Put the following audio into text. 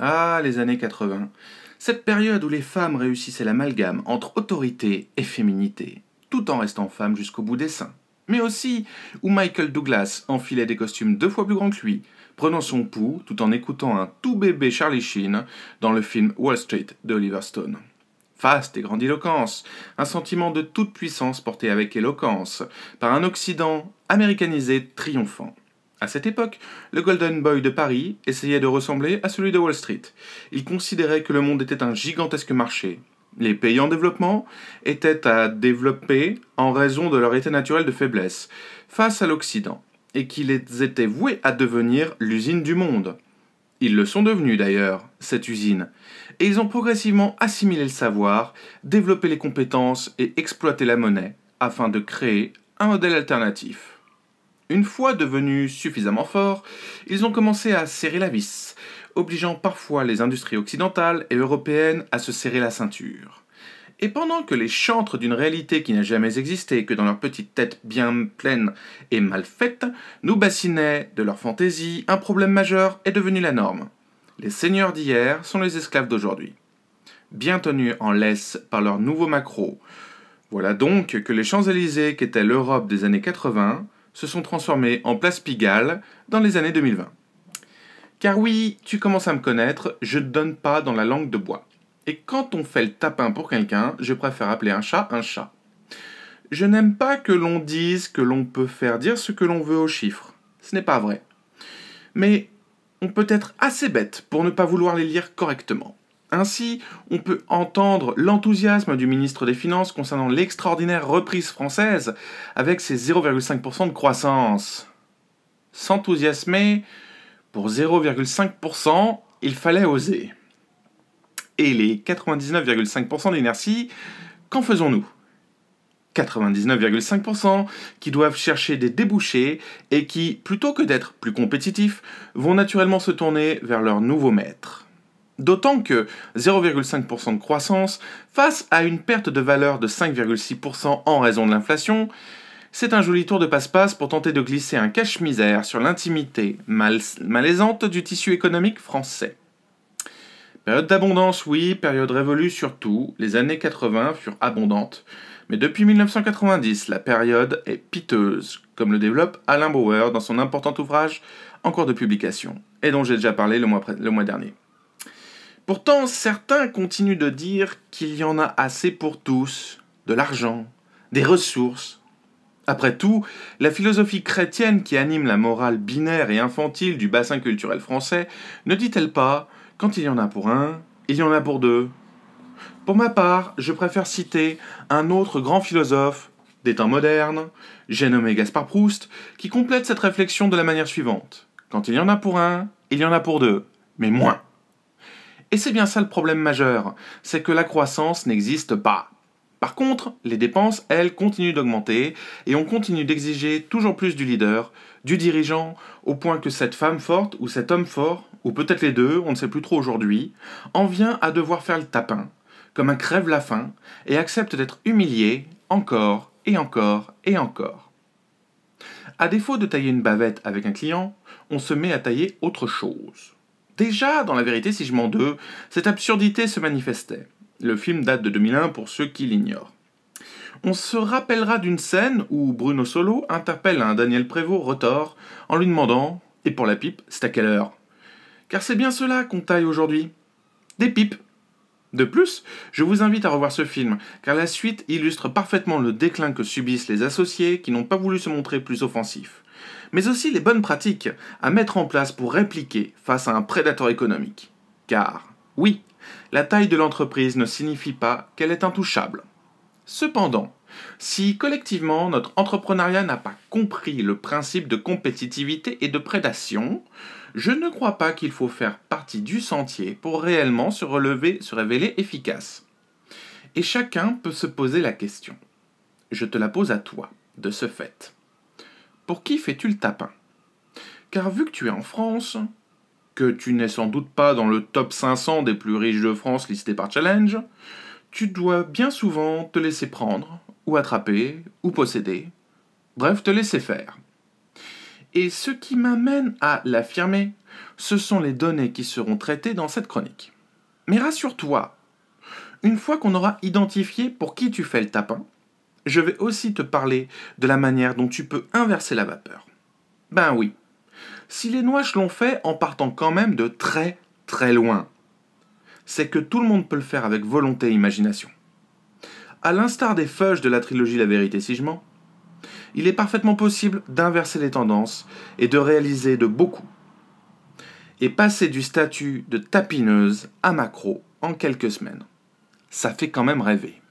Ah, les années 80. Cette période où les femmes réussissaient l'amalgame entre autorité et féminité, tout en restant femmes jusqu'au bout des seins. Mais aussi où Michael Douglas enfilait des costumes 2 fois plus grands que lui, prenant son pouls tout en écoutant un tout bébé Charlie Sheen dans le film Wall Street de Oliver Stone. Faste et grandiloquence, un sentiment de toute puissance porté avec éloquence, par un Occident américanisé triomphant. À cette époque, le Golden Boy de Paris essayait de ressembler à celui de Wall Street. Il considérait que le monde était un gigantesque marché. Les pays en développement étaient à développer en raison de leur état naturel de faiblesse face à l'Occident, et qu'ils étaient voués à devenir l'usine du monde. Ils le sont devenus d'ailleurs, cette usine, et ils ont progressivement assimilé le savoir, développé les compétences et exploité la monnaie, afin de créer un modèle alternatif. Une fois devenus suffisamment forts, ils ont commencé à serrer la vis, obligeant parfois les industries occidentales et européennes à se serrer la ceinture. Et pendant que les chantres d'une réalité qui n'a jamais existé que dans leur petite tête bien pleine et mal faite nous bassinaient de leur fantaisie, un problème majeur est devenu la norme. Les seigneurs d'hier sont les esclaves d'aujourd'hui. Bien tenus en laisse par leurs nouveaux macros. Voilà donc que les Champs-Élysées qu'était l'Europe des années 80 se sont transformés en place Pigalle dans les années 2020. Car oui, tu commences à me connaître, je ne donne pas dans la langue de bois. Et quand on fait le tapin pour quelqu'un, je préfère appeler un chat un chat. Je n'aime pas que l'on dise que l'on peut faire dire ce que l'on veut aux chiffres. Ce n'est pas vrai. Mais on peut être assez bête pour ne pas vouloir les lire correctement. Ainsi, on peut entendre l'enthousiasme du ministre des Finances concernant l'extraordinaire reprise française avec ses 0,5% de croissance. S'enthousiasmer pour 0,5%, il fallait oser. Et les 99,5% d'inertie, qu'en faisons-nous? 99,5% qui doivent chercher des débouchés et qui, plutôt que d'être plus compétitifs, vont naturellement se tourner vers leur nouveau maître. D'autant que 0,5% de croissance, face à une perte de valeur de 5,6% en raison de l'inflation, c'est un joli tour de passe-passe pour tenter de glisser un cache-misère sur l'intimité malaisante du tissu économique français. Période d'abondance, oui, période révolue surtout, les années 80 furent abondantes, mais depuis 1990, la période est piteuse, comme le développe Alain Bauer dans son important ouvrage en cours de publication, et dont j'ai déjà parlé le mois dernier. Pourtant, certains continuent de dire qu'il y en a assez pour tous, de l'argent, des ressources. Après tout, la philosophie chrétienne qui anime la morale binaire et infantile du bassin culturel français ne dit-elle pas « quand il y en a pour un, il y en a pour deux ». Pour ma part, je préfère citer un autre grand philosophe des temps modernes, j'ai nommé Gaspard Proust, qui complète cette réflexion de la manière suivante. Quand il y en a pour un, il y en a pour deux, mais moins. Et c'est bien ça le problème majeur, c'est que la croissance n'existe pas. Par contre, les dépenses, elles, continuent d'augmenter, et on continue d'exiger toujours plus du leader, du dirigeant, au point que cette femme forte, ou cet homme fort, ou peut-être les deux, on ne sait plus trop aujourd'hui, en vient à devoir faire le tapin, comme un crève-la-faim, et accepte d'être humilié, encore, et encore, et encore. À défaut de tailler une bavette avec un client, on se met à tailler autre chose. Déjà, dans la vérité, si je m'en deux, cette absurdité se manifestait. Le film date de 2001 pour ceux qui l'ignorent. On se rappellera d'une scène où Bruno Solo interpelle un Daniel Prévost retors en lui demandant « Et pour la pipe, c'est à quelle heure ?» Car c'est bien cela qu'on taille aujourd'hui. Des pipes. De plus, je vous invite à revoir ce film, car la suite illustre parfaitement le déclin que subissent les associés qui n'ont pas voulu se montrer plus offensifs, mais aussi les bonnes pratiques à mettre en place pour répliquer face à un prédateur économique. Car, oui, la taille de l'entreprise ne signifie pas qu'elle est intouchable. Cependant, si collectivement notre entrepreneuriat n'a pas compris le principe de compétitivité et de prédation, je ne crois pas qu'il faut faire partie du sentier pour réellement se révéler efficace. Et chacun peut se poser la question. Je te la pose à toi, de ce fait. Pour qui fais-tu le tapin? Car vu que tu es en France, que tu n'es sans doute pas dans le top 500 des plus riches de France listés par Challenge, tu dois bien souvent te laisser prendre, ou attraper, ou posséder, bref, te laisser faire. Et ce qui m'amène à l'affirmer, ce sont les données qui seront traitées dans cette chronique. Mais rassure-toi, une fois qu'on aura identifié pour qui tu fais le tapin, je vais aussi te parler de la manière dont tu peux inverser la vapeur. Ben oui, si les Nouaches l'ont fait en partant quand même de très très loin, c'est que tout le monde peut le faire avec volonté et imagination. À l'instar des Fudge de la trilogie La Vérité si je mens, il est parfaitement possible d'inverser les tendances et de réaliser de beaux coups. Et passer du statut de tapineuse à macro en quelques semaines. Ça fait quand même rêver.